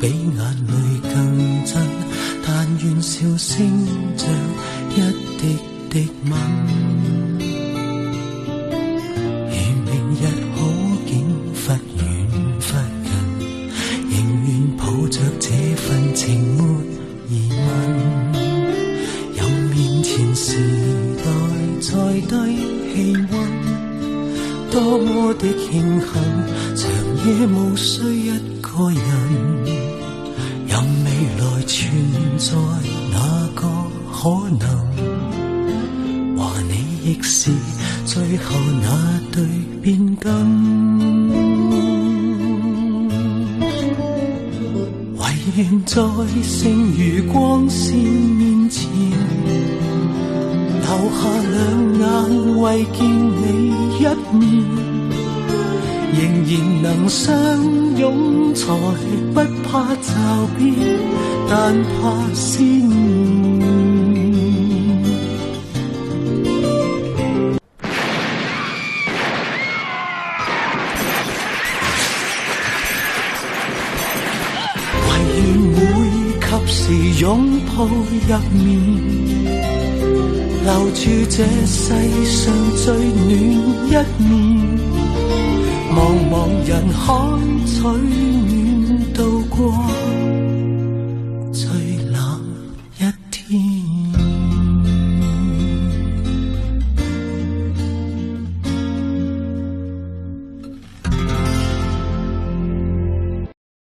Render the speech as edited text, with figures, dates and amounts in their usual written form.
比眼淚更真，但願笑聲像一滴滴吻。如明日好景忽遠忽近，仍願抱着這份情沒疑問。有面前時代在低氣溫，多麼的慶幸，長夜無需一個人。任未來存在哪個可能，話你亦是最後那對變更。唯願在剩餘光線面前，留下兩眼為見你一面，仍然能相擁，才不怕驟變，但怕思念。唯願會及時擁抱入眠，留住這世上最暖一面。茫茫人海取